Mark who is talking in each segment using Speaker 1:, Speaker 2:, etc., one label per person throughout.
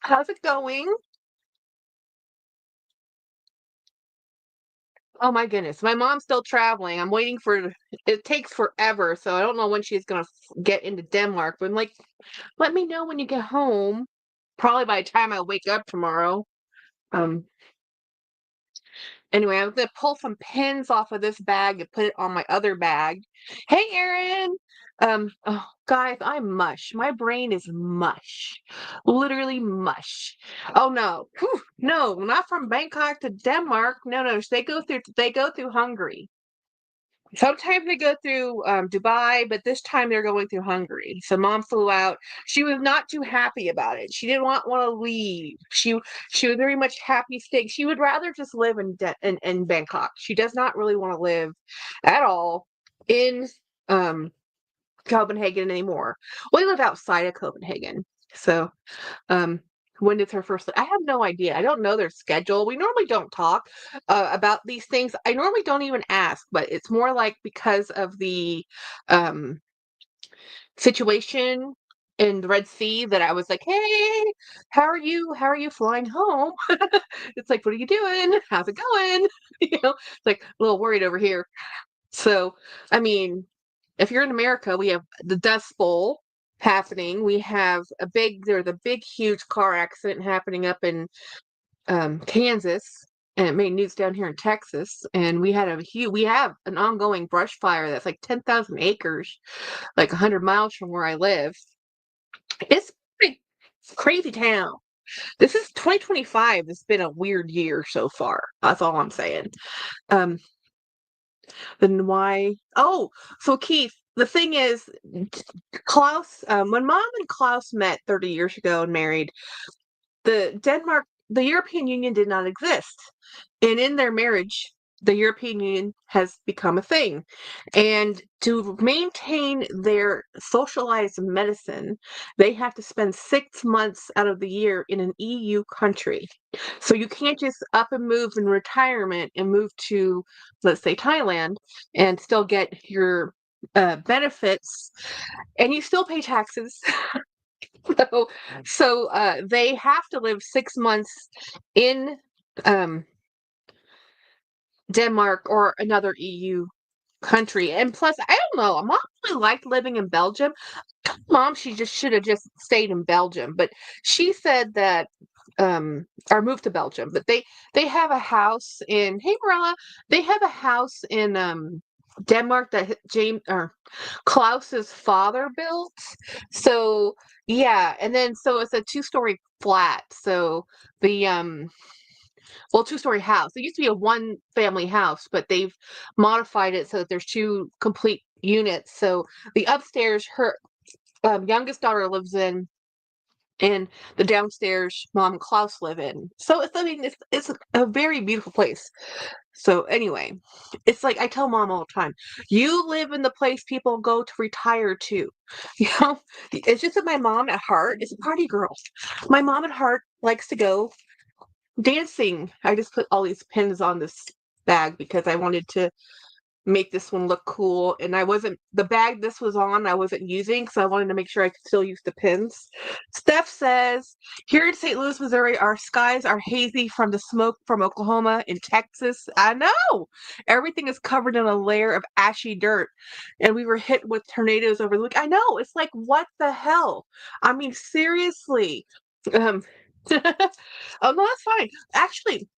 Speaker 1: How's it going? Oh my goodness. My mom's still traveling. I'm waiting for it takes forever, so I don't know when she's gonna get into Denmark. But I'm like, let me know when you get home. Probably by the time I wake up tomorrow. Um, anyway, I'm gonna pull some pins off of this bag and put it on my other bag. Hey, Erin. Oh, guys, I'm mush. My brain is mush. Literally mush. Oh no. Whew, no, not from Bangkok to Denmark. No, no, they go through Hungary. Sometimes they go through Dubai, but this time they're going through Hungary. So mom flew out. She was not too happy about it. She didn't want to leave. She was very much happy staying. She would rather just live in Bangkok. She does not really want to live at all in um, Copenhagen anymore. We live outside of Copenhagen. So um, when is her first? I have no idea. I don't know their schedule. We normally don't talk about these things. I normally don't even ask, but it's more like because of the um, situation in the Red Sea that I was like, "Hey, how are you? How are you flying home?" It's like, "What are you doing? How's it going?" It's like a little worried over here. So, I mean, if you're in America, we have the Dust Bowl happening. We have there's a big, huge car accident happening up in Kansas, and it made news down here in Texas. And we have an ongoing brush fire that's like 10,000 acres, like 100 miles from where I live. It's a crazy town. This is 2025. It's been a weird year so far. That's all I'm saying. Um, then why? Oh, so Keith, the thing is, Klaus, when Mom and Klaus met 30 years ago and married, the European Union did not exist. And in their marriage, the European Union has become a thing. And to maintain their socialized medicine, they have to spend 6 months out of the year in an EU country. So you can't just up and move in retirement and move to, let's say, Thailand and still get your benefits and you still pay taxes. So, so they have to live 6 months in um, Denmark or another EU country. And plus, I don't know, Mom really liked living in Belgium. Mom, she just should have just stayed in Belgium, but she said that or moved to Belgium. But they have a house in Hey Marilla, they have a house in Denmark that James or Klaus's father built. So yeah, and then so it's a two-story flat. So the well, two-story house. It used to be a one-family house, but they've modified it so that there's two complete units. So the upstairs, her youngest daughter lives in, and the downstairs, Mom and Klaus live in. So it's, I mean, it's a very beautiful place. So anyway, it's like I tell Mom all the time, you live in the place people go to retire to. You know, it's just that my mom at heart is a party girl. My mom at heart likes to go dancing. I just put all these pins on this bag because I wanted to make this one look cool. And I wasn't, the bag this was on, I wasn't using, so I wanted to make sure I could still use the pins. Steph says, here in St. Louis, Missouri, our skies are hazy from the smoke from Oklahoma and Texas. I know. Everything is covered in a layer of ashy dirt. And we were hit with tornadoes over the week. I know. It's like, what the hell? I mean, seriously. Um, oh no, that's fine. Actually,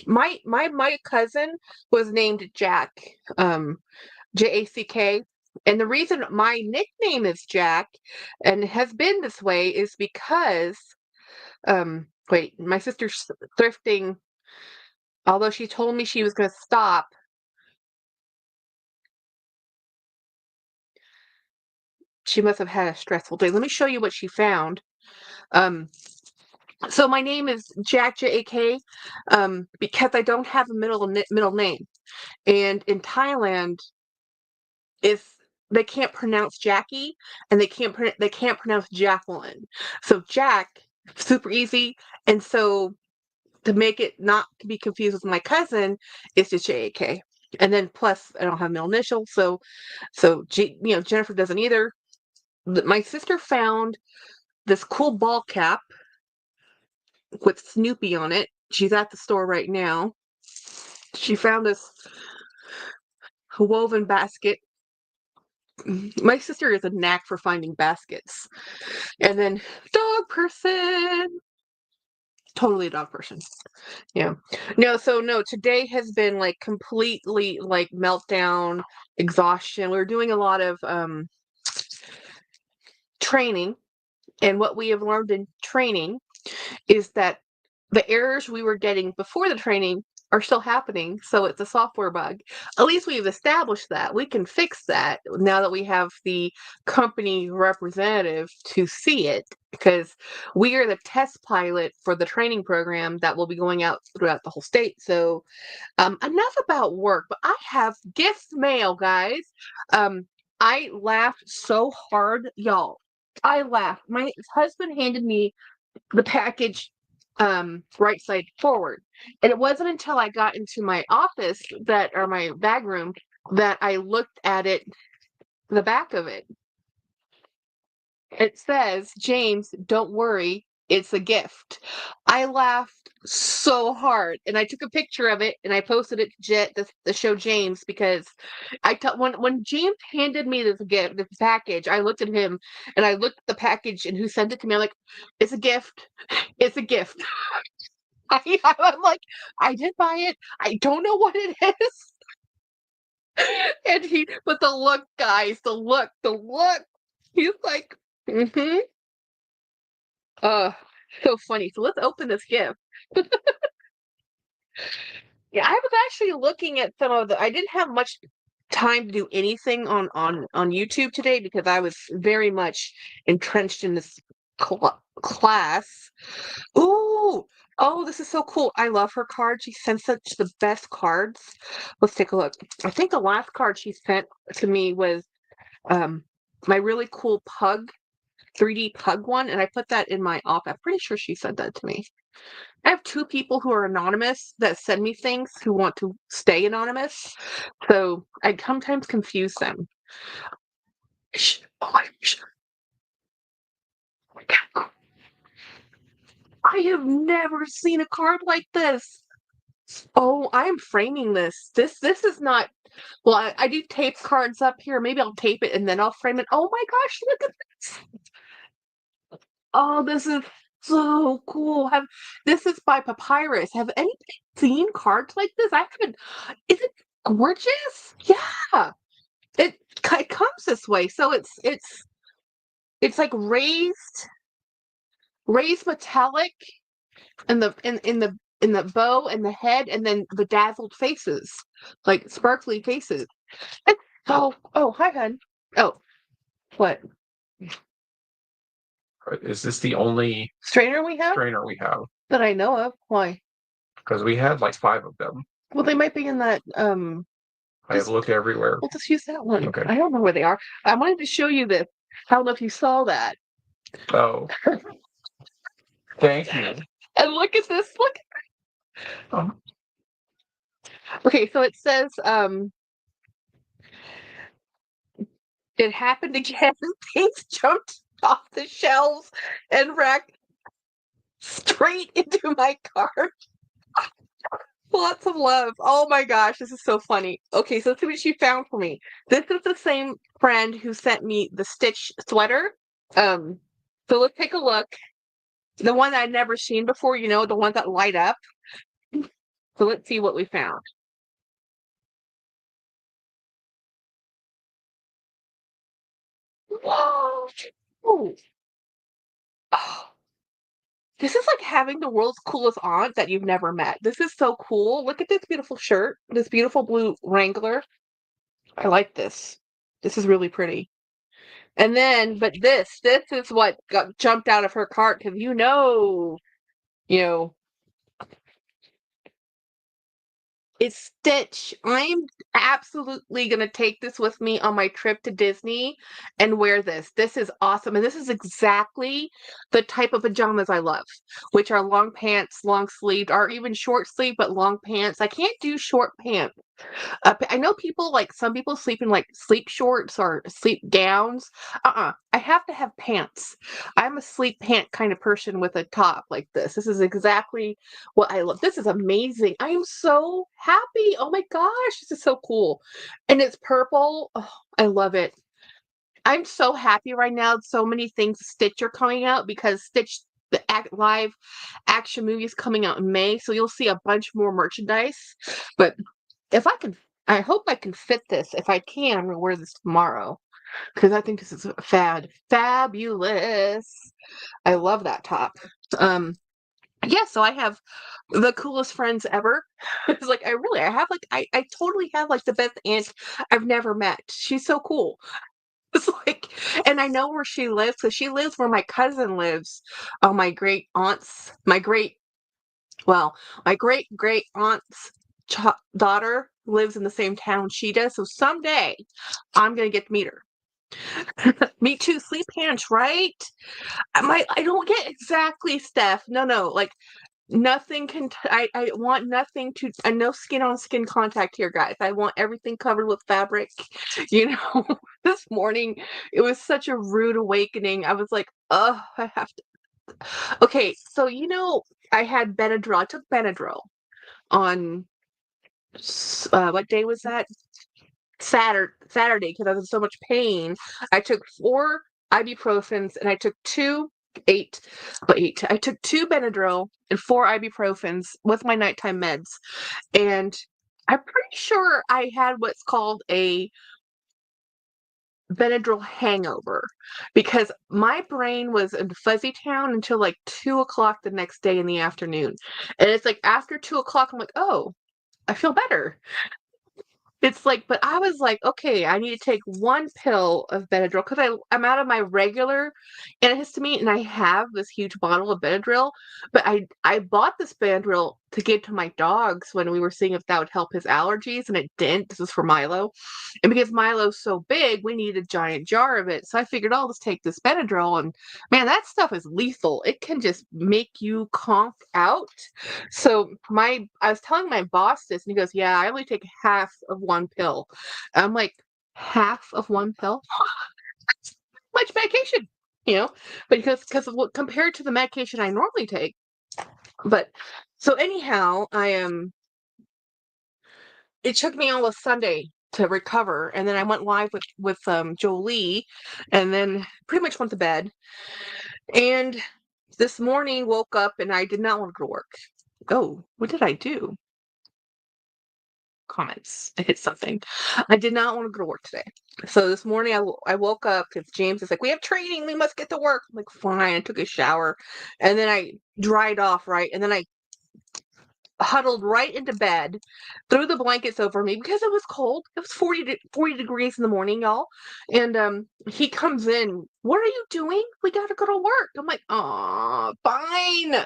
Speaker 1: my cousin was named Jack, Jack, and the reason my nickname is Jack and has been this way is because wait, my sister's thrifting. Although she told me she was going to stop, she must have had a stressful day. Let me show you what she found. Um, so my name is Jack, Jack, because I don't have a middle name, and in Thailand if they can't pronounce Jackie and they can't pronounce Jacqueline. So Jack, super easy. And so to make it not to be confused with my cousin, it's just Jack. And then plus I don't have middle initial, so Jennifer doesn't either. My sister found this cool ball cap with Snoopy on it. She's at the store right now. She found this woven basket. My sister has a knack for finding baskets. And then dog person. Totally a dog person. Yeah. No, so no, today has been like completely like meltdown, exhaustion. We're doing a lot of training, and what we have learned in training is that the errors we were getting before the training are still happening. So it's a software bug. At least we've established that. We can fix that now that we have the company representative to see it, because we are the test pilot for the training program that will be going out throughout the whole state. So enough about work, but I have gift mail, guys. I laughed so hard, y'all. I laughed. My husband handed me the package right side forward. And it wasn't until I got into my office or my bag room that I looked at it, the back of it. It says, James, don't worry, it's a gift. I laughed so hard, and I took a picture of it and I posted it to show James, because when James handed me this gift, this package, I looked at him and I looked at the package and who sent it to me. I'm like, it's a gift. It's a gift. I'm like, I did buy it. I don't know what it is. But the look, guys, the look. He's like, mm-hmm. So funny. So let's open this gift. Yeah, I was actually looking at I didn't have much time to do anything on YouTube today because I was very much entrenched in this class. Ooh, oh, this is so cool. I love her card. She sent such the best cards. Let's take a look. I think the last card she sent to me was my really cool pug, 3D pug one, and I put that in my op. I'm pretty sure she sent that to me. I have 2 people who are anonymous that send me things who want to stay anonymous, so I sometimes confuse them. Oh, I have never seen a card like this. Oh, I am framing this. This is not. Well, I do tape cards up here. Maybe I'll tape it and then I'll frame it. Oh my gosh, look at this. Oh, this is so cool. This is by Papyrus. Have anybody seen cards like this? I haven't. Is it gorgeous? Yeah. It comes this way. So it's like raised metallic in the bow and the head, and then bedazzled faces, like sparkly faces. It's oh, hi, hon. Oh, what?
Speaker 2: Is this the only
Speaker 1: Strainer we have
Speaker 2: strainer we have?
Speaker 1: that I know of? Why?
Speaker 2: Because we had like 5 of them.
Speaker 1: Well, they might be in that.
Speaker 2: I have looked everywhere.
Speaker 1: We'll just use that one.
Speaker 2: Okay.
Speaker 1: I don't know where they are. I wanted to show you this. I don't know if you saw that.
Speaker 2: Oh. Thank you.
Speaker 1: And look at this. Look.
Speaker 2: Oh.
Speaker 1: Okay, so it says it happened again. Things jumped off the shelves and racked straight into my cart. Lots of love. Oh my gosh, this is so funny. Okay, so let's see what she found for me. This is the same friend who sent me the Stitch sweater. So let's take a look. The one that I'd never seen before, the ones that light up. So let's see what we found. Whoa! Oh. This is like having the world's coolest aunt that you've never met. This is so cool. Look at this beautiful shirt, this beautiful blue Wrangler. I like this. This is really pretty. And then, but this is what got jumped out of her cart, because you know, it's Stitch. I'm absolutely going to take this with me on my trip to Disney and wear this. This is awesome. And this is exactly the type of pajamas I love, which are long pants, long sleeved, or even short sleeve, but long pants. I can't do short pants. I know people like some people sleep in like sleep shorts or sleep gowns. I have to have pants. I'm a sleep pant kind of person with a top like this. This is exactly what I love. This is amazing. I am so happy. Oh my gosh, this is so cool. And it's purple. Oh, I love it. I'm so happy right now. So many things Stitch are coming out because Stitch live action movie is coming out in May, so you'll see a bunch more merchandise. But if I can, I hope I can fit this. If I can, I'm gonna wear this tomorrow because I think this is fabulous. I love that top. Um, yeah, so I have the coolest friends ever. It's like I have like I totally have like the best aunt I've never met. She's so cool. It's like, and I know where she lives because she lives where my cousin lives. My great aunt's, well, my great great aunt's daughter lives in the same town she does. So someday I'm gonna get to meet her. Me too, sleep pants, right? I don't get exactly, Steph. No, like nothing can. I want nothing to. No skin on skin contact here, guys. I want everything covered with fabric. You know, this morning it was such a rude awakening. I was like, oh, I have to. Okay, so I had Benadryl. I took Benadryl on what day was that? Saturday because I was in so much pain. I took 4 ibuprofens and I took eight. I took 2 Benadryl and 4 ibuprofens with my nighttime meds. And I'm pretty sure I had what's called a Benadryl hangover because my brain was in fuzzy town until like 2 o'clock the next day in the afternoon. And it's like after 2 o'clock, I'm like, oh, I feel better. It's like, but I was like, okay, I need to take 1 pill of Benadryl because I'm out of my regular antihistamine and I have this huge bottle of Benadryl. But I bought this Benadryl to give to my dogs when we were seeing if that would help his allergies, and it didn't. This is for Milo. And because Milo's so big, we need a giant jar of it. So I figured, I'll just take this Benadryl. And man, that stuff is lethal. It can just make you conk out. So I was telling my boss this, and he goes, "Yeah, I only take half of 1 pill." I'm like, half of 1 pill? That's much medication, you know? But because of what compared to the medication I normally take. But so anyhow, it took me almost Sunday to recover, and then I went live with Jolie, and then pretty much went to bed. And this morning woke up and I did not want to go to work. Oh, what did I do? Comments. I hit something. I did not want to go to work today. So this morning I woke up because James is like, we have training. We must get to work. I'm like, fine. I took a shower and then I dried off, right? And then I huddled right into bed, threw the blankets over me because it was cold. It was 40 degrees in the morning, y'all. And he comes in. What are you doing? We got to go to work. I'm like, oh, fine.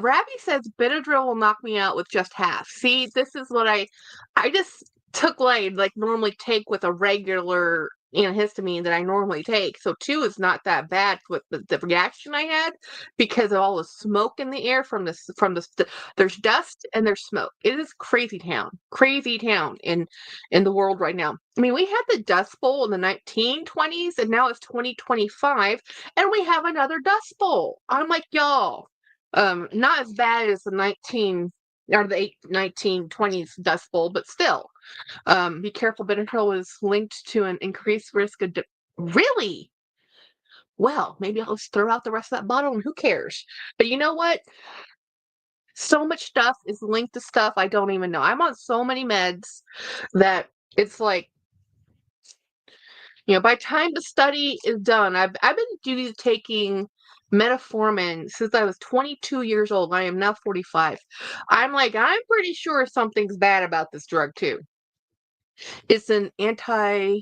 Speaker 1: Ravi says Benadryl will knock me out with just half. See, this is what I just took like normally take with a regular antihistamine that I normally take. So 2 is not that bad with the reaction I had because of all the smoke in the air there's dust and there's smoke. It is crazy town in the world right now. I mean, we had the Dust Bowl in the 1920s and now it's 2025 and we have another Dust Bowl. I'm like, y'all. Not as bad as the 1920s Dust Bowl, but still. Be careful. Benadryl is linked to an increased risk of really. Well, maybe I'll just throw out the rest of that bottle and who cares? But you know what? So much stuff is linked to stuff I don't even know. I'm on so many meds that it's like, by the time the study is done, I've been duty taking metformin since I was 22 years old. I am now 45. I'm like, I'm pretty sure something's bad about this drug too. It's an anti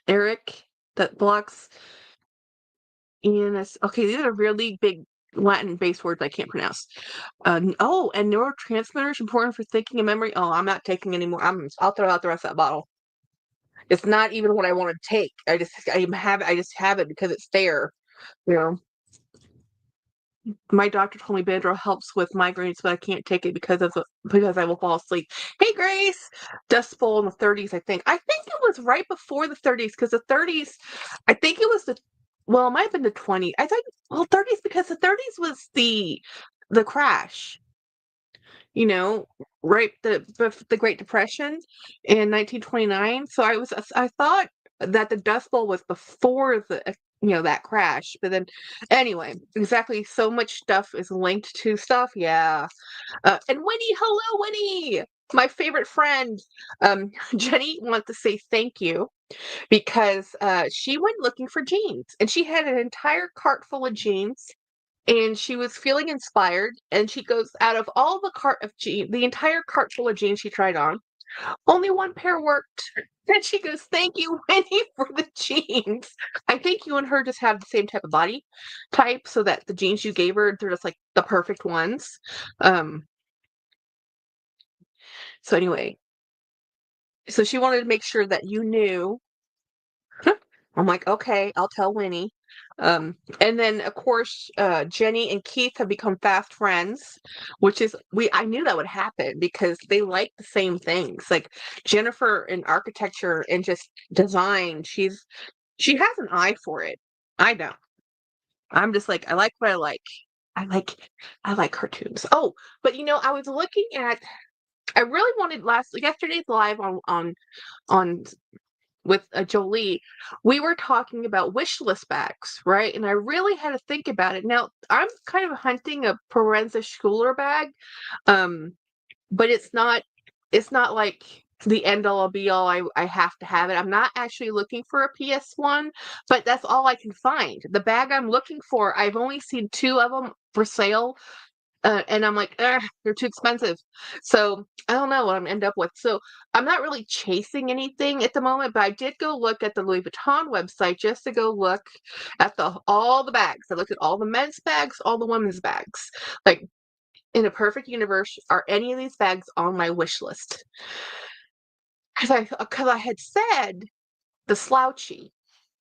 Speaker 1: Eric that blocks ENS. Okay, these are really big Latin-based words I can't pronounce. And neurotransmitters important for thinking and memory. Oh, I'm not taking any more. I'll throw out the rest of that bottle. It's not even what I want to take. I just have it because it's there, you know. My doctor told me Benadryl helps with migraines, but I can't take it because I will fall asleep. Hey, Grace, Dust Bowl in the 30s. I think it was right before the 30s because the 30s. I think it was well, it might have been the 20s. I think 30s because the 30s was the crash. You know, right the Great Depression in 1929. So I thought that the Dust Bowl was before that crash. But then anyway, exactly, so much stuff is linked to stuff. Yeah. And Winnie, hello Winnie. My favorite friend, Jenny wants to say thank you because she went looking for jeans and she had an entire cart full of jeans and she was feeling inspired and she goes out of all the cart of jeans, the entire cart full of jeans she tried on, only one pair worked. Then she goes, thank you, Winnie, for the jeans. I think you and her just have the same type of body type, so that the jeans you gave her, they're just like the perfect ones. um so anyway, so she wanted to make sure that you knew. I'm like, okay, I'll tell Winnie. And then of course, Jenny and Keith have become fast friends, which is I knew that would happen because they like the same things. Like Jennifer in architecture and just design, she has an eye for it. I don't. I'm just like, I like what I like. I like I like cartoons. Oh, but I was looking at I really wanted yesterday's live on with Jolie, we were talking about wish list bags, right? And I really had to think about it. Now, I'm kind of hunting a Parenza Schooler bag, um, but it's not like the end all be all. I have to have it. I'm not actually looking for a PS1, but that's all I can find. The bag I'm looking for, I've only seen two of them for sale, and I'm like, "Ugh, they're too expensive." So I don't know what I'm gonna end up with. So I'm not really chasing anything at the moment, but I did go look at the Louis Vuitton website just to go look at all the bags. I looked at all the men's bags, all the women's bags. Like in a perfect universe, are any of these bags on my wish list? Because I had said the slouchy.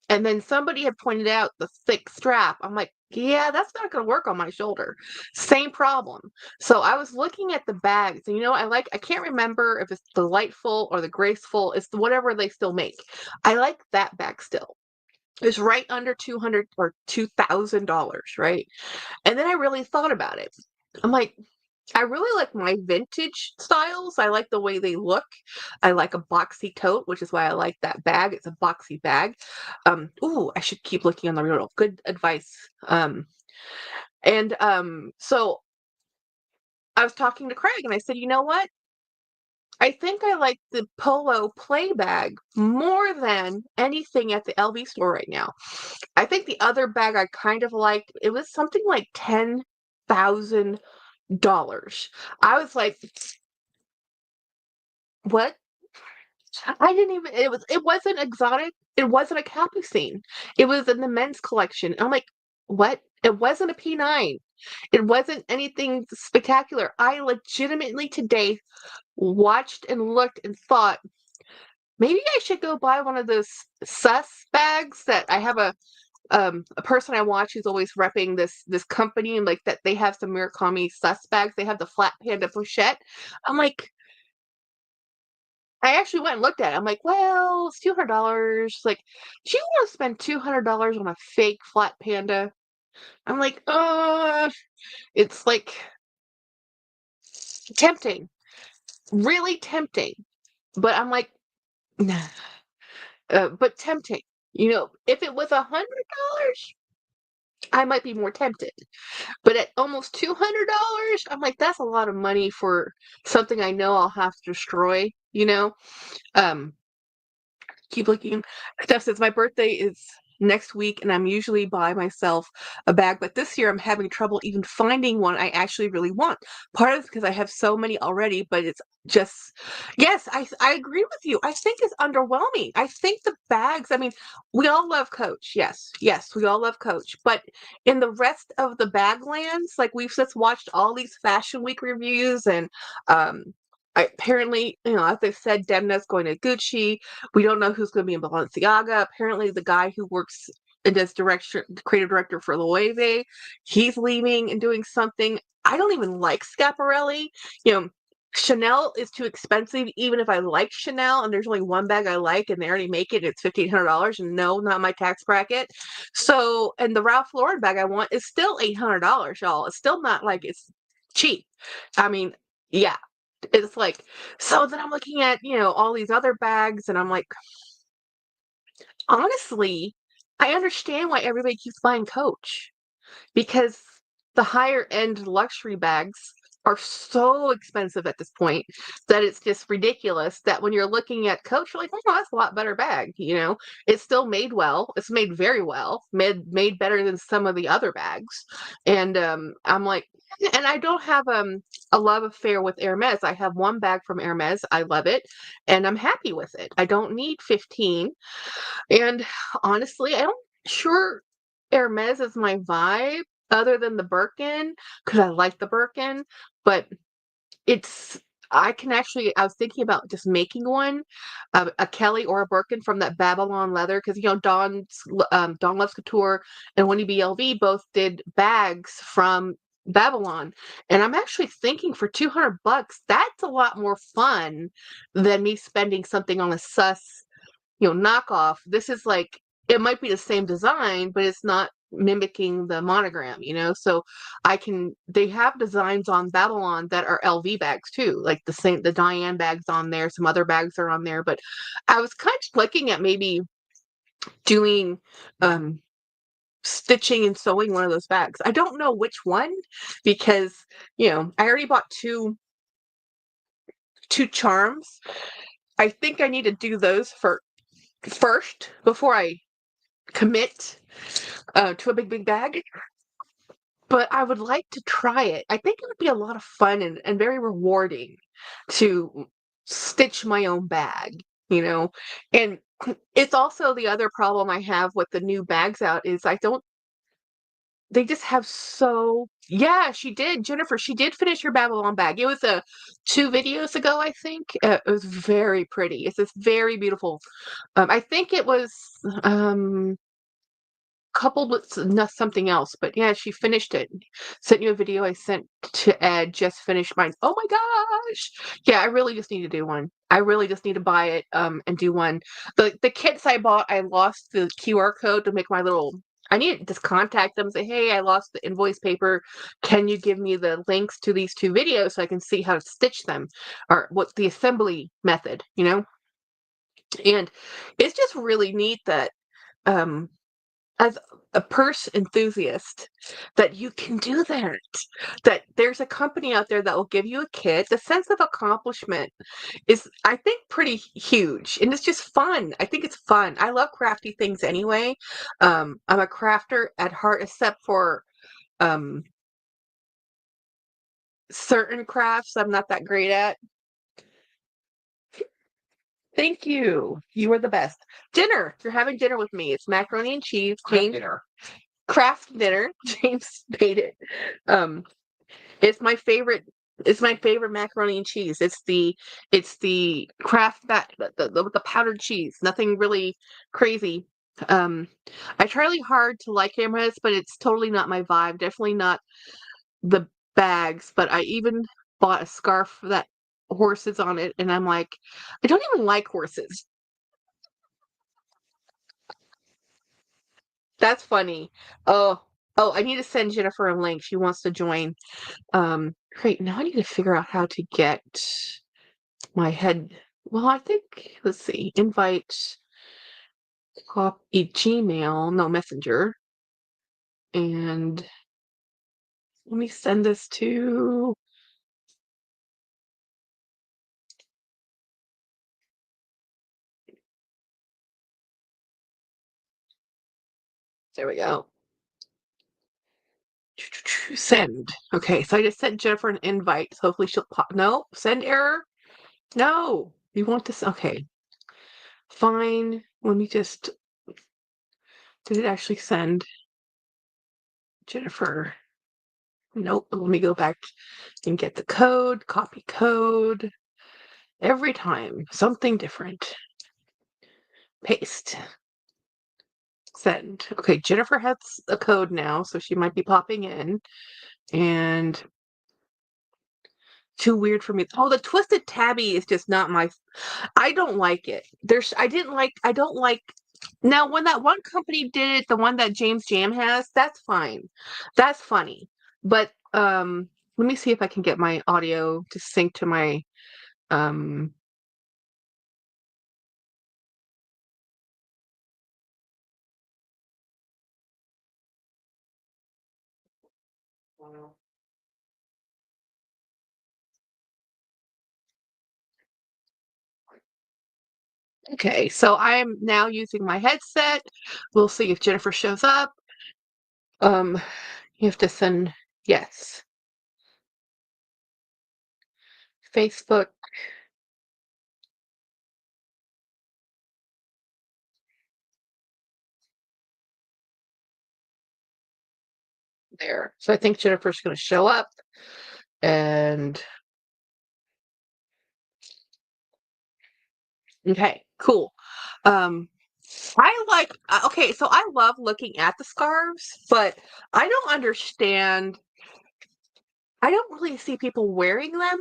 Speaker 1: And then somebody had pointed out the thick strap. I'm like, yeah, that's not going to work on my shoulder. Same problem. So I was looking at the bags, and I can't remember if it's delightful or the graceful. It's whatever they still make. I like that bag still. It's right under 200 or $2,000, right? And then I really thought about it. I'm like, I really like my vintage styles. I like the way they look. I like a boxy tote, which is why I like that bag. It's a boxy bag. Ooh, I should keep looking on the real. Good advice. So I was talking to Craig and I said, you know what? I think I like the Polo play bag more than anything at the LV store right now. I think the other bag I kind of liked, it was something like $10,000. I was like, what? I didn't even it wasn't exotic. It wasn't a Capucine. It was in the men's collection. I'm like, what? It wasn't a P9. It wasn't anything spectacular. I legitimately today watched and looked and thought maybe I should go buy one of those sus bags that I have a person I watch who's always repping this company, and like that they have some Murakami sus bags. They have the flat panda pochette. I'm like, I actually went and looked at it. I'm like, well, it's $200. Like, do you want to spend $200 on a fake flat panda? I'm like, it's like tempting, really tempting. But I'm like, nah. But tempting. If it was $100, I might be more tempted. But at almost $200, I'm like, that's a lot of money for something I know I'll have to destroy. Um, keep looking. Steph says my birthday is next week, and I'm usually buy myself a bag, but this year I'm having trouble even finding one I actually really want. Part of it's because I have so many already, but it's just yes, I agree with you. I think it's underwhelming. I think the bags. I mean, we all love Coach. Yes, yes, we all love Coach, but in the rest of the bag lands, like we've just watched all these Fashion Week reviews, and um. Apparently, as I said, Demna's going to Gucci. We don't know who's going to be in Balenciaga. Apparently, the guy who works and does creative director for Loewe. He's leaving and doing something. I don't even like Schiaparelli. You know, Chanel is too expensive, even if I like Chanel and there's only one bag I like and they already make it, it's $1,500. And no, not my tax bracket. So, and the Ralph Lauren bag I want is still $800, y'all. It's still not like it's cheap. I mean, yeah, it's like, so then I'm looking at, all these other bags and I'm like, honestly, I understand why everybody keeps buying Coach because the higher end luxury bags are so expensive at this point that it's just ridiculous that when you're looking at Coach, you're like, oh, that's a lot better bag. It's still made well. It's made very well, made better than some of the other bags. And I'm like, and I don't have a love affair with Hermes. I have one bag from Hermes. I love it and I'm happy with it. I don't need 15. And honestly, I don't sure Hermes is my vibe other than the Birkin because I like the Birkin, but it's I was thinking about just making one, a Kelly or a Birkin from that Babylon leather because Dawn Loves Couture and Wendy BLV both did bags from Babylon, and I'm actually thinking for $200, that's a lot more fun than me spending something on a sus knockoff. This is like, it might be the same design, but it's not mimicking the monogram. So they have designs on Babylon that are LV bags too, like the Diane bags on there, some other bags are on there. But I was kind of looking at maybe doing, stitching and sewing one of those bags. I don't know which one because, I already bought two charms. I think I need to do those first before I commit to a big bag, but I would like to try it. I think it would be a lot of fun and very rewarding to stitch my own bag. And it's also the other problem I have with the new bags out is they just have yeah, she did. Jennifer, she did finish her Babylon bag. It was 2 videos ago, I think. It was very pretty. It's this very beautiful. I think it was, coupled with something else, but yeah, she finished it. Sent you a video I sent to Ed, just finished mine. Oh my gosh. Yeah, I really just need to do one. I really just need to buy it and do one. The kits I bought, I lost the QR code to make my little, I need to just contact them, say, hey, I lost the invoice paper. Can you give me the links to these 2 videos so I can see how to stitch them or what's the assembly method? And it's just really neat that as a purse enthusiast that you can do that there's a company out there that will give you a kit. The sense of accomplishment is, I think, pretty huge, and it's just fun. I think it's fun. I love crafty things anyway. I'm a crafter at heart, except for um certain crafts I'm not that great at. Thank you. You were the best. Dinner. You're having dinner with me. It's macaroni and cheese. James, craft dinner. James made it. Um, it's my favorite. It's my favorite macaroni and cheese. It's the Kraft the powdered cheese. Nothing really crazy. Um, I try really hard to like Hammerheads, but it's totally not my vibe. Definitely not the bags. But I even bought a scarf that horses on it, and I'm like, I don't even like horses. That's funny. Oh, I need to send Jennifer a link. She wants to join. Great. Now I need to figure out how to get my head. Well, I think, let's see, invite, copy Gmail, no, Messenger. And let me send this to, there we go. Send. Okay, so I just sent Jennifer an invite. So hopefully she'll pop. No, send error. No, you want this? Okay, fine. Let me just, did it actually send? Jennifer. Nope. Let me go back and get the code, copy code. Every time, something different. Paste. Send. Okay, Jennifer has a code now, so she might be popping in. And too weird for me. Oh, the twisted tabby is just not my. I don't like it. I don't like. Now, when that one company did it, the one that James Jam has, that's fine. That's funny. But let me see if I can get my audio to sync to my um. Okay, so I am now using my headset. We'll see if Jennifer shows up. You have to send yes. Facebook. There. So I think Jennifer's going to show up and okay, cool. I like okay, so I love looking at the scarves, but I don't understand. I don't really see people wearing them.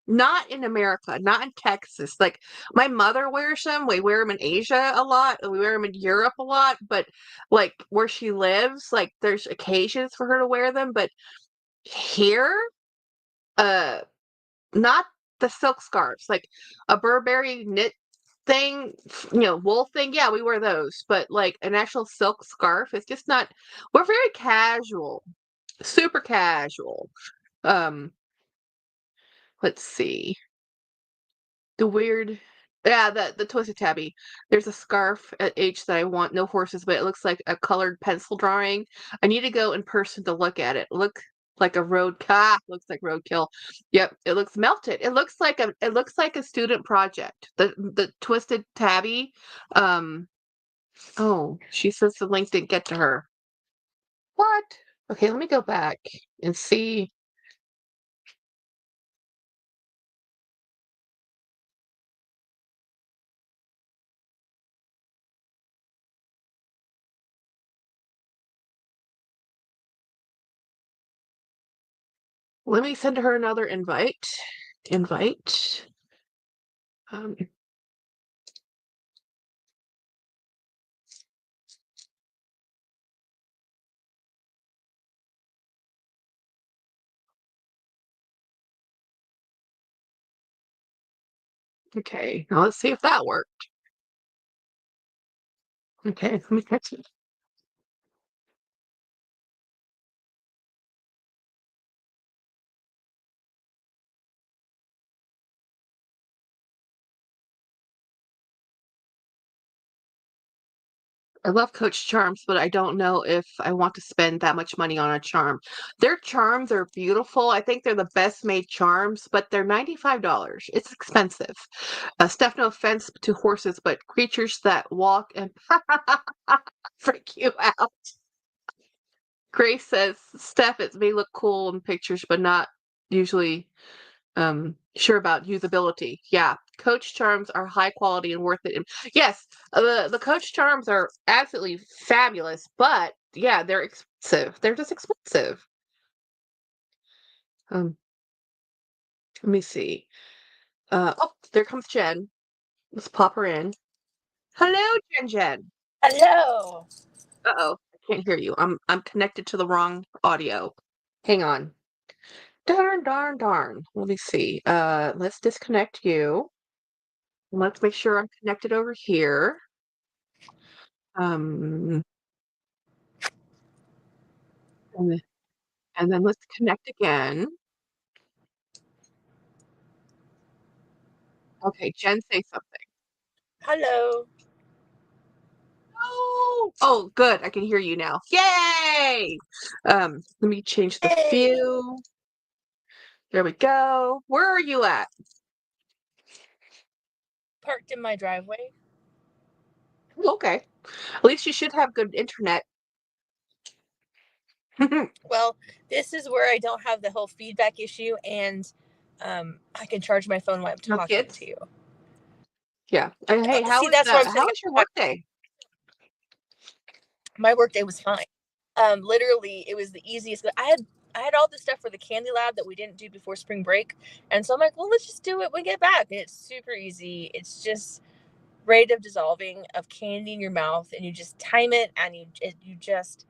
Speaker 1: Not in America, not in Texas. Like my mother wears them. We wear them in Asia a lot, and we wear them in Europe a lot. But like where she lives, like there's occasions for her to wear them. But here, uh, not the silk scarves, like a Burberry knit thing, wool thing. Yeah, we wear those, but like an actual silk scarf, it's just not. We're very casual, super casual. Um, let's see. The weird, yeah, the twisted tabby. There's a scarf at H that I want. No horses, but it looks like a colored pencil drawing. I need to go in person to look at it. Look like a looks like roadkill. Yep, it looks melted. It looks like a student project. The twisted tabby. Um, oh, she says the link didn't get to her. What? Okay, let me go back and see. Let me send her another invite. Invite. Um, okay, now let's see if that worked. Okay, let me catch it. I love Coach charms, but I don't know if I want to spend that much money on a charm. Their charms are beautiful. I think they're the best made charms, but they're $95. It's expensive. Steph, no offense to horses, but creatures that walk and freak you out. Grace says, Steph, it may look cool in pictures, but not usually sure about usability. Yeah, Coach charms are high quality and worth it. Yes, the Coach charms are absolutely fabulous, but yeah, they're expensive. They're just expensive. Um, let me see. Oh, there comes Jen. Let's pop her in. Hello, Jen. Jen.
Speaker 3: Hello.
Speaker 1: Uh-oh, I can't hear you. I'm connected to the wrong audio. Hang on. Darn, darn, darn. Let me see. Let's disconnect you. Let's make sure I'm connected over here. Um, and, th- and then let's connect again. Okay, Jen, say something.
Speaker 3: Hello.
Speaker 1: Oh, good. I can hear you now. Yay! Let me change the
Speaker 3: Hey.
Speaker 1: view. There we go. Where are you at?
Speaker 3: Parked in my driveway.
Speaker 1: Okay. At least you should have good internet.
Speaker 3: Well, this is where I don't have the whole feedback issue, and I can charge my phone while I'm
Speaker 1: No
Speaker 3: talking
Speaker 1: kids?
Speaker 3: to you.
Speaker 1: Yeah. Hey, how
Speaker 3: See,
Speaker 1: is
Speaker 3: that's what I'm
Speaker 1: that? How
Speaker 3: saying.
Speaker 1: was your work day?
Speaker 3: My work day was fine. Literally, it was the easiest. I had all this stuff for the candy lab that we didn't do before spring break, and so I'm like, well, let's just do it when we get back. And it's super easy. It's just rate of dissolving of candy in your mouth, and you just time it, and you just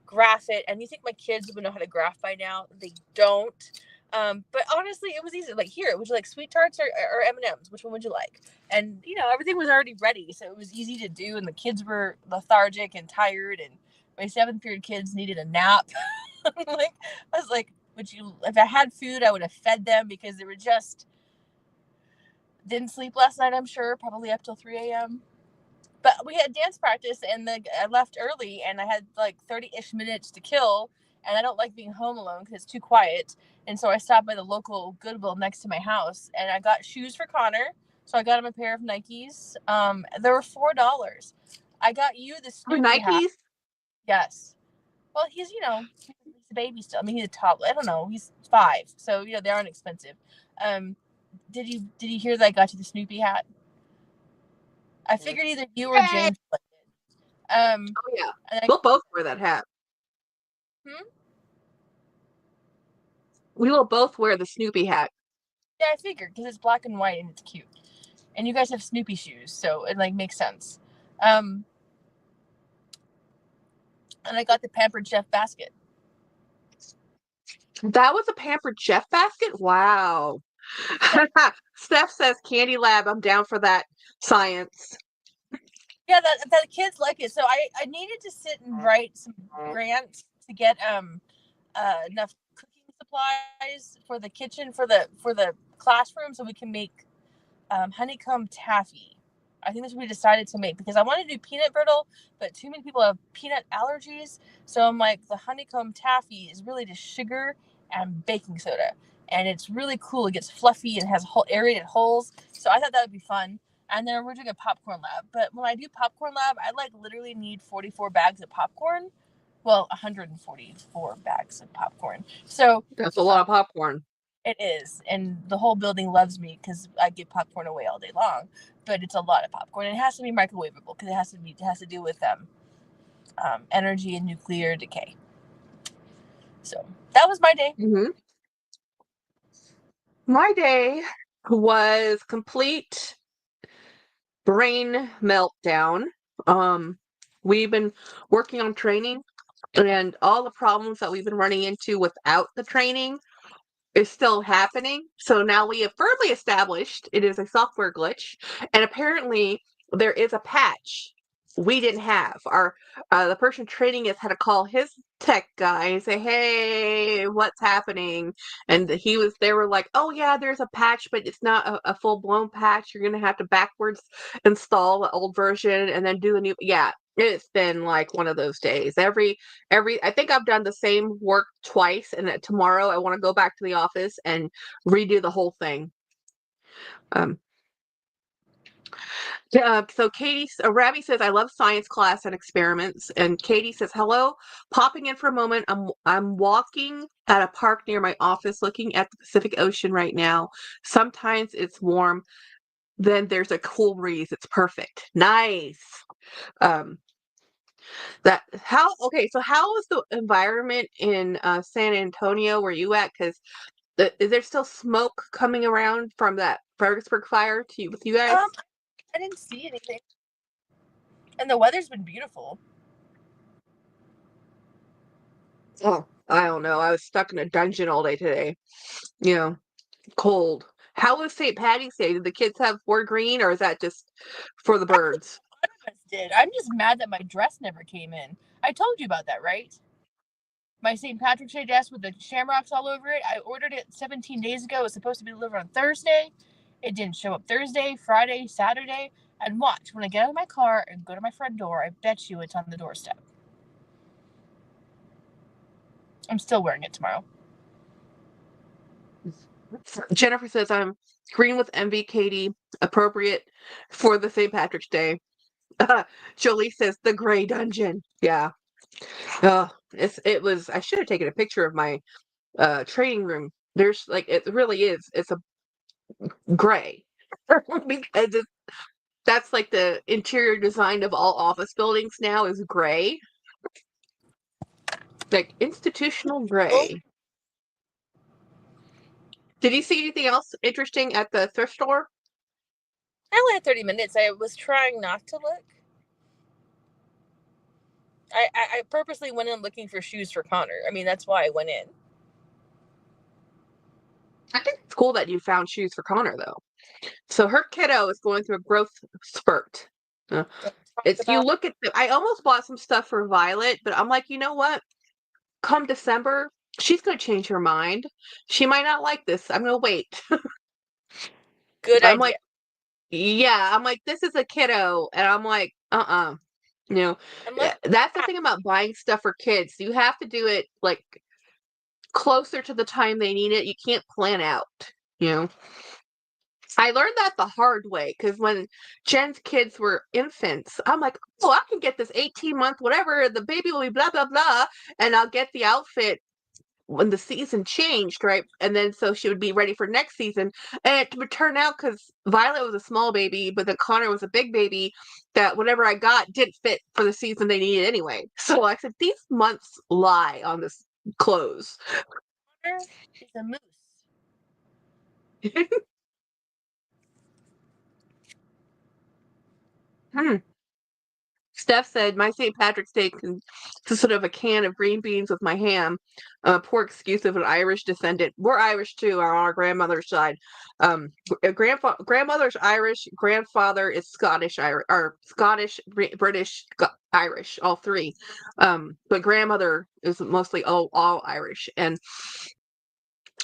Speaker 3: graph it. And you think my kids would know how to graph by now? They don't. But honestly, it was easy. Like, here, would you like sweet tarts or M&Ms? Which one would you like? And everything was already ready, so it was easy to do. And the kids were lethargic and tired, and my 7th period kids needed a nap. Like, I was like, would you? If I had food, I would have fed them, because they were just didn't sleep last night. I'm sure, probably up till 3 a.m. But we had dance practice, and I left early, and I had like 30-ish minutes to kill, and I don't like being home alone because it's too quiet. And so I stopped by the local Goodwill next to my house, and I got shoes for Connor. So I got him a pair of Nikes. They were $4. I got you the
Speaker 1: For
Speaker 3: Snoopy hat.
Speaker 1: Nikes?
Speaker 3: Yes. Well, he's a baby still. I mean, he's a toddler. I don't know. He's 5, so they aren't expensive. Did you hear that I got you the Snoopy hat? I figured either you or
Speaker 1: Hey!
Speaker 3: James liked it.
Speaker 1: Oh, yeah. We'll both wear that hat. We will both wear the Snoopy hat.
Speaker 3: Yeah, I figured, because it's black and white and it's cute. And you guys have Snoopy shoes, so it makes sense. And I got the Pampered Chef basket.
Speaker 1: That was a Pampered Chef basket? Wow. Steph says Candy Lab. I'm down for that. Science.
Speaker 3: Yeah, that kids like it. So I needed to sit and write some grants to get enough cooking supplies for the kitchen for the classroom, so we can make honeycomb taffy. I think that's what we decided to make, because I want to do peanut brittle, but too many people have peanut allergies. So I'm like, the honeycomb taffy is really just sugar and baking soda, and it's really cool. It gets fluffy and has aerated holes. So I thought that would be fun. And then we're doing a popcorn lab. But when I do popcorn lab, I literally need 44 bags of popcorn. Well, 144 bags of popcorn. So
Speaker 1: that's a lot of popcorn.
Speaker 3: It is, and the whole building loves me because I give popcorn away all day long. But it's a lot of popcorn. It has to be microwavable, because it has to do with energy and nuclear decay. So that was my day.
Speaker 1: Mm-hmm. My day was complete brain meltdown. We've been working on training, and all the problems that we've been running into without the training is still happening. So now we have firmly established it is a software glitch, and apparently there is a patch we didn't have. The person training us had to call his tech guy and say, "Hey, what's happening?" And they were like, "Oh yeah, there's a patch, but it's not a full blown patch. You're gonna have to backwards install the old version and then do the new." Yeah, it's been like one of those days. I think I've done the same work twice, and that tomorrow I want to go back to the office and redo the whole thing. So Rabbi says, "I love science class and experiments." And Katie says, "Hello, popping in for a moment. I'm walking at a park near my office, looking at the Pacific Ocean right now. Sometimes it's warm, then there's a cool breeze. It's perfect. Nice." Um, so how is the environment in San Antonio where you at? Because is there still smoke coming around from that Fergusburg fire with you guys?
Speaker 3: I didn't see anything, and the weather's been beautiful.
Speaker 1: Oh, I don't know. I was stuck in a dungeon all day today. Cold. How was St. Patty's Day? Did the kids have Fort Green, or is that just for the birds?
Speaker 3: None of us did. I'm just mad that my dress never came in. I told you about that, right? My St. Patrick's Day dress with the shamrocks all over it. I ordered it 17 days ago. It was supposed to be delivered on Thursday. It didn't show up Thursday, Friday, Saturday. And watch, when I get out of my car and go to my front door, I bet you it's on the doorstep. I'm still wearing it tomorrow.
Speaker 1: Jennifer says, "I'm green with envy, Katie. Appropriate for the St. Patrick's Day." Jolie says, "The gray dungeon." Yeah. It was. I should have taken a picture of my training room. There's it really is. It's a gray. Because that's like the interior design of all office buildings now is gray. Like institutional gray. Did you see anything else interesting at the thrift store?
Speaker 3: I only had 30 minutes. I was trying not to look. I purposely went in looking for shoes for Connor. I mean, that's why I went in.
Speaker 1: I think it's cool that you found shoes for Connor, though. So her kiddo is going through a growth spurt. If you look at I almost bought some stuff for Violet, but I'm like, you know what? Come December, she's going to change her mind. She might not like this. I'm going to wait.
Speaker 3: Good
Speaker 1: I'm
Speaker 3: idea.
Speaker 1: like, yeah, I'm like, this is a kiddo. And I'm like, You know, that's the thing about buying stuff for kids. You have to do it like closer to the time they need it. You can't plan out, you know. I learned that the hard way because when Jen's kids were infants, I'm like, oh, I can get this 18-month, whatever, the baby will be blah, blah, blah, and I'll get the outfit when the season changed, right? And then so she would be ready for next season. And it would turn out because Violet was a small baby, but then Connor was a big baby, that whatever I got didn't fit for the season they needed anyway. So I said, these months lie on this clothes.
Speaker 3: Connor is a moose.
Speaker 1: Steph said, my St. Patrick's Day consisted of a can of green beans with my ham. Poor excuse of an Irish descendant. We're Irish too, on our grandmother's side. Grandmother's Irish, grandfather is Scottish, or Scottish, British, Irish, all three. But grandmother is mostly all Irish. And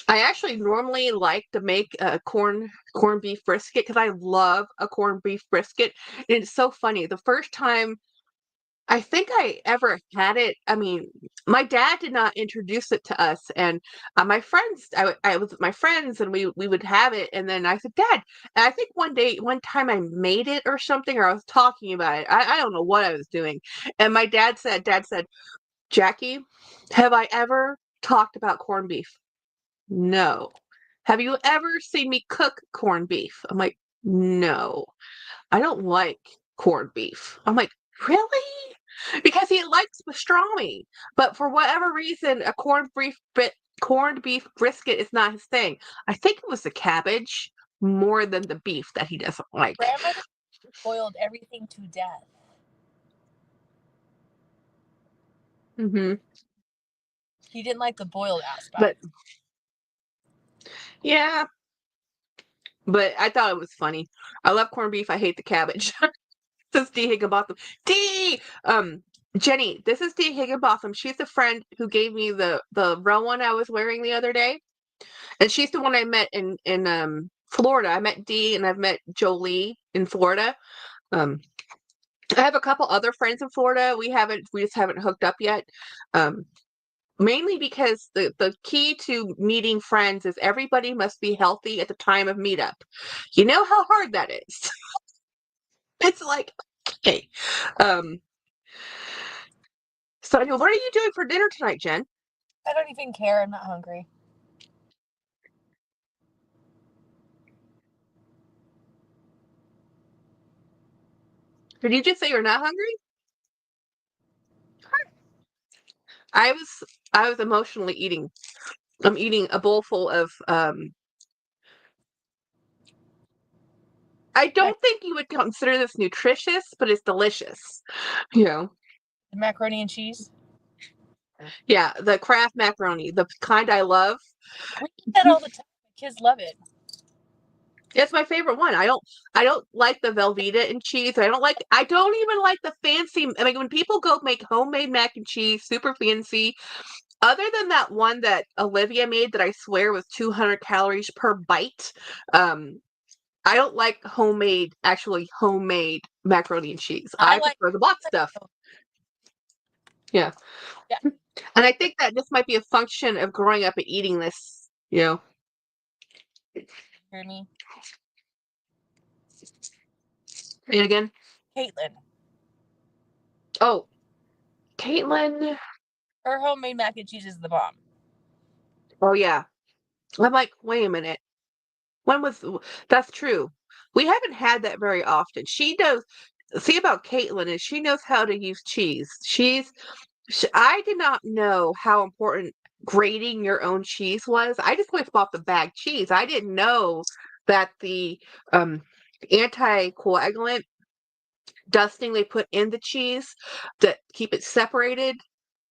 Speaker 1: I actually normally like to make a corned beef brisket because I love a corned beef brisket. And it's so funny. The first time I think I ever had it, I mean, my dad did not introduce it to us, and my friends, I was with my friends, and we would have it, and then I said, Dad, and I think one time I made it or something, or I was talking about it. I don't know what I was doing, and my Dad said, Jackie, have I ever talked about corned beef? No. Have you ever seen me cook corned beef? I'm like, no, I don't like corned beef. I'm like, really? Because he likes pastrami, but for whatever reason, a corned beef brisket is not his thing. I think it was the cabbage more than the beef that he doesn't like.
Speaker 3: Grandmother boiled everything to death.
Speaker 1: Mm-hmm.
Speaker 3: He didn't like the boiled aspect.
Speaker 1: But yeah, but I thought it was funny. I love corned beef. I hate the cabbage. This is D Higginbotham. D. Jenny, this is D Higginbotham. She's the friend who gave me the Rowan I was wearing the other day, and she's the one I met in Florida. I met D, and I've met Jolie in Florida. I have a couple other friends in Florida. We just haven't hooked up yet. Mainly because the key to meeting friends is everybody must be healthy at the time of meetup. You know how hard that is. It's like, okay. So what are you doing for dinner tonight, Jen?
Speaker 3: I don't even care. I'm not hungry.
Speaker 1: Did you just say you're not hungry? I was emotionally eating. I'm eating a bowl full of I don't think you would consider this nutritious, but it's delicious. You know.
Speaker 3: The macaroni and cheese.
Speaker 1: Yeah, the Kraft macaroni, the kind I love.
Speaker 3: We eat that all the time. The kids love it.
Speaker 1: It's my favorite one. I don't like the Velveeta and cheese. I don't even like the fancy. I mean, when people go make homemade mac and cheese, super fancy. Other than that one that Olivia made that I swear was 200 calories per bite, I don't like actually homemade macaroni and cheese. I prefer the box stuff. Yeah.
Speaker 3: Yeah.
Speaker 1: And I think that this might be a function of growing up and eating this, you know.
Speaker 3: Hear me?
Speaker 1: Say it again.
Speaker 3: Caitlin.
Speaker 1: Oh, Caitlin.
Speaker 3: Her homemade mac and cheese is the bomb.
Speaker 1: Oh, yeah. I'm like, wait a minute. That's true. We haven't had that very often. She knows, see about Caitlin is she knows how to use cheese. I did not know how important grating your own cheese was. I just always bought the bag cheese. I didn't know that the um, anticoagulant dusting they put in the cheese to keep it separated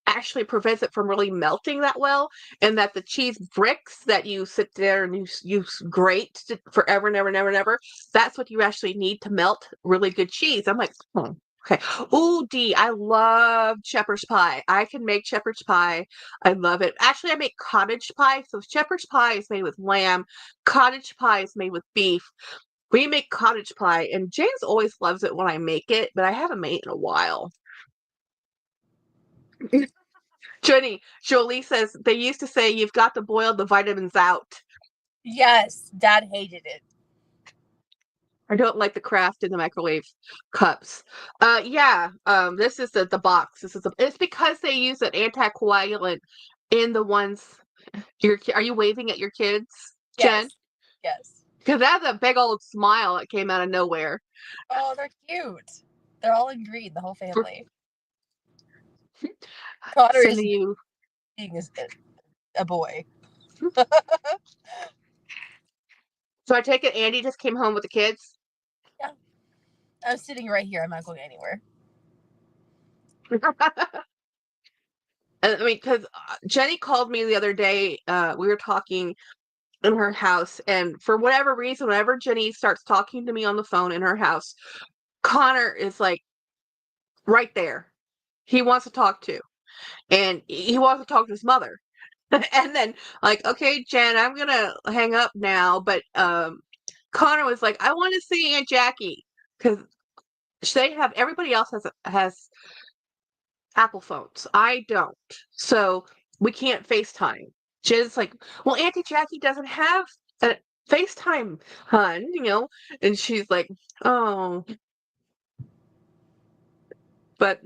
Speaker 1: actually prevents it from really melting that well, and that the cheese bricks that you sit there and you grate forever and ever and ever and ever, that's what you actually need to melt really good cheese. I'm like, oh, okay. Oh, Dee, I love shepherd's pie. I can make shepherd's pie. I love it. Actually, I make cottage pie. So shepherd's pie is made with lamb. Cottage pie is made with beef. We make cottage pie, and James always loves it when I make it, but I haven't made it in a while. Jenny, Jolie says they used to say you've got to boil the vitamins out.
Speaker 3: Yes, Dad hated it.
Speaker 1: I don't like the Kraft in the microwave cups. Yeah. This is the box. It's because they use an anticoagulant in the ones. Are you waving at your kids, Jen?
Speaker 3: Yes.
Speaker 1: Because that's a big old smile that came out of nowhere.
Speaker 3: Oh, they're cute. They're all in green, the whole family. Connor is
Speaker 1: Sending you.
Speaker 3: being a boy.
Speaker 1: So I take it Andy just came home with the kids.
Speaker 3: Yeah. I'm sitting right here. I'm not going anywhere.
Speaker 1: I mean, because Jenny called me the other day. We were talking in her house, and for whatever reason, whenever Jenny starts talking to me on the phone in her house, Connor is like right there. He wants to talk to, and he wants to talk to his mother. And then, like, okay, Jen, I'm gonna hang up now, but Connor was like, I want to see Aunt Jackie because they have everybody else has Apple phones. I don't. So we can't FaceTime. Jen's like, well, Auntie Jackie doesn't have a FaceTime, hun, and she's like, oh. But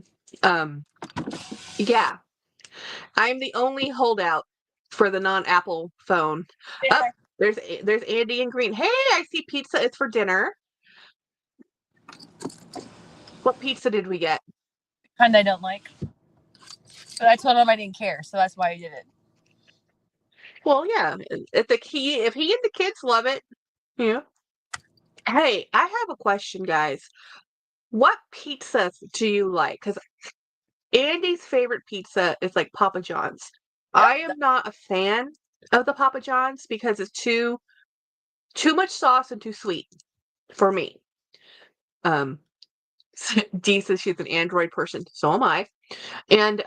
Speaker 1: yeah. I'm the only holdout for the non-Apple phone.
Speaker 3: Yeah.
Speaker 1: Up there's Andy and Green. Hey, I see pizza. It's for dinner. What pizza did we get?
Speaker 3: Kind I don't like. But I told him I didn't care, so that's why I did it.
Speaker 1: Well, yeah. If he and the kids love it, yeah. Hey, I have a question, guys. What pizzas do you like? Because Andy's favorite pizza is like Papa John's.
Speaker 3: Yep.
Speaker 1: I am not a fan of the Papa John's because it's too much sauce and too sweet for me. Dee says she's an Android person. So am I. And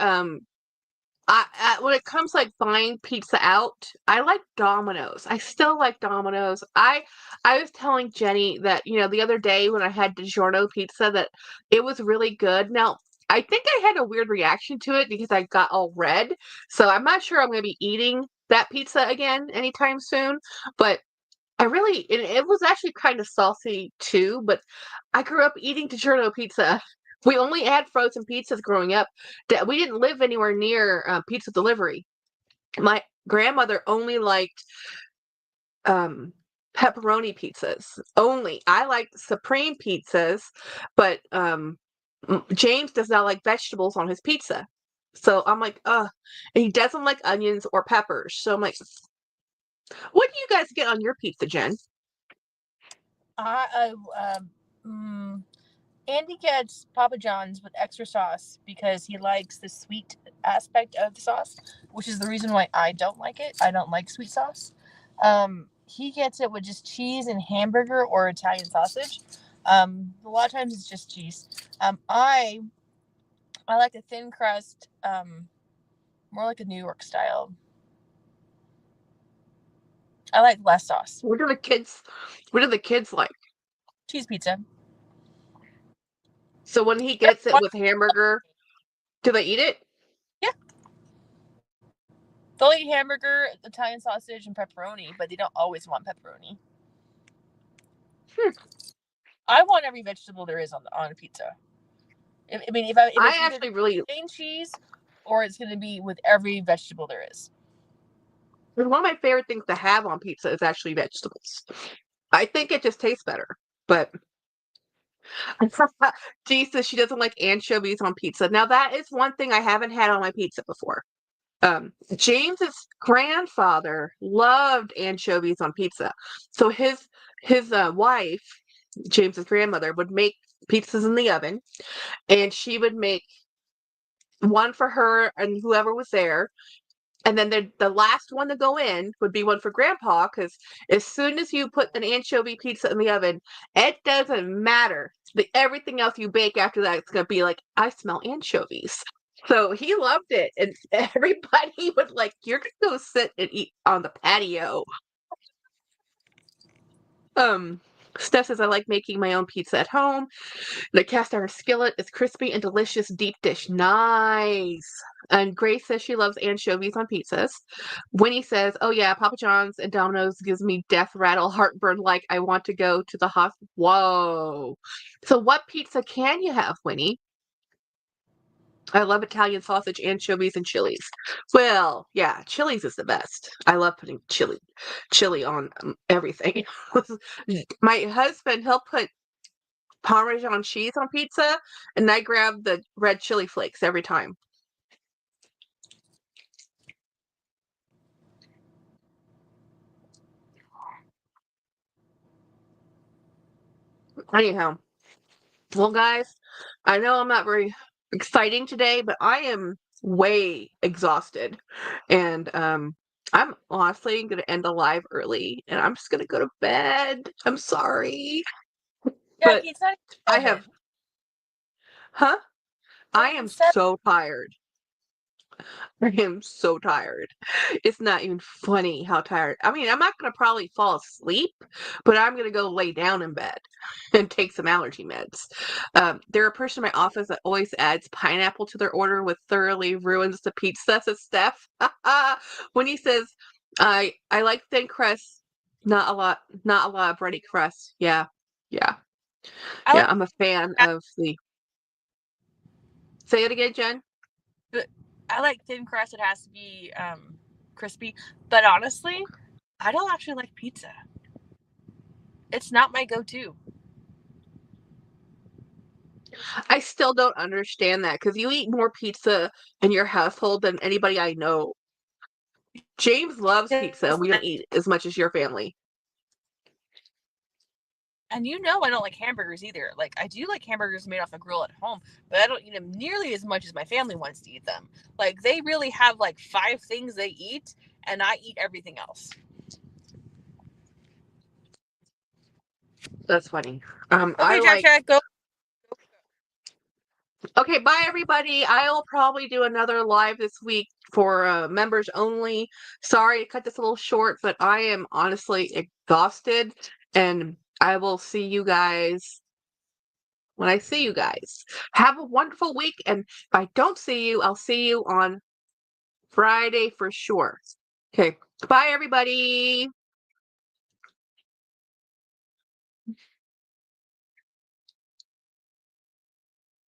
Speaker 1: when it comes like buying pizza out, I like Domino's. I still like Domino's. I was telling Jenny that the other day when I had DiGiorno pizza that it was really good. Now I think I had a weird reaction to it because I got all red. So I'm not sure I'm going to be eating that pizza again anytime soon. But it was actually kind of saucy too, but I grew up eating DiGiorno pizza. We only had frozen pizzas growing up. We didn't live anywhere near pizza delivery. My grandmother only liked pepperoni pizzas. Only. I liked supreme pizzas, but James does not like vegetables on his pizza. So I'm like, and he doesn't like onions or peppers. So I'm like, what do you guys get on your pizza, Jen?
Speaker 3: Andy gets Papa John's with extra sauce because he likes the sweet aspect of the sauce, which is the reason why I don't like it. I don't like sweet sauce. He gets it with just cheese and hamburger or Italian sausage. A lot of times it's just cheese. I like a thin crust, more like a New York style. I like less sauce.
Speaker 1: What do the kids like?
Speaker 3: Cheese pizza.
Speaker 1: So when he gets it with hamburger, do they eat it?
Speaker 3: Yeah. They'll eat hamburger, Italian sausage, and pepperoni, but they don't always want pepperoni. I want every vegetable there is on a pizza. If
Speaker 1: I
Speaker 3: it's
Speaker 1: actually really
Speaker 3: plain cheese, or it's going to be with every vegetable there is.
Speaker 1: one of my favorite things to have on pizza is actually vegetables. I think it just tastes better. But Jesus, she doesn't like anchovies on pizza. Now that is one thing I haven't had on my pizza before. James's grandfather loved anchovies on pizza. So his wife, James's grandmother, would make pizzas in the oven, and she would make one for her and whoever was there. And then the last one to go in would be one for Grandpa, because as soon as you put an anchovy pizza in the oven, it doesn't matter. Everything else you bake after that, it's going to be like, I smell anchovies. So he loved it. And everybody would like, you're going to go sit and eat on the patio. Steph says, I like making my own pizza at home. The cast iron skillet is crispy and delicious deep dish. Nice. And Grace says she loves anchovies on pizzas. Winnie says, oh yeah, Papa John's and Domino's gives me death rattle heartburn like I want to go to the hospital. Whoa. So what pizza can you have, Winnie? I love Italian sausage, anchovies, and chilies. Well, yeah, chilies is the best. I love putting chili on everything. My husband, he'll put Parmesan cheese on pizza, and I grab the red chili flakes every time. Anyhow, well, guys, I know I'm not very exciting today, but I am way exhausted, and I'm honestly gonna end the live early, and I'm just gonna go to bed. I'm sorry,
Speaker 3: Yeah,
Speaker 1: but
Speaker 3: it's not
Speaker 1: I have, huh? I am so tired. I am so tired. It's not even funny how tired. I mean, I'm not going to probably fall asleep, but I'm going to go lay down in bed and take some allergy meds. There are a person in my office that always adds pineapple to their order, which thoroughly ruins the pizza, says Steph. When he says, I like thin crust, not a lot of bready crust. Yeah. I'm a fan of the. Say it again, Jen.
Speaker 3: I like thin crust. It has to be crispy. But honestly, I don't actually like pizza. It's not my go-to.
Speaker 1: I still don't understand that, because you eat more pizza in your household than anybody I know. James loves pizza, and we don't eat as much as your family.
Speaker 3: And I don't like hamburgers either. Like, I do like hamburgers made off a grill at home, but I don't eat them nearly as much as my family wants to eat them. Like, they really have like 5 things they eat, and I eat everything else.
Speaker 1: That's funny.
Speaker 3: Okay, Jack, go.
Speaker 1: Okay, bye everybody. I'll probably do another live this week for members only. Sorry to cut this a little short, but I am honestly exhausted, and I will see you guys when I see you guys. Have a wonderful week, and if I don't see you, I'll see you on Friday for sure. Okay, bye everybody.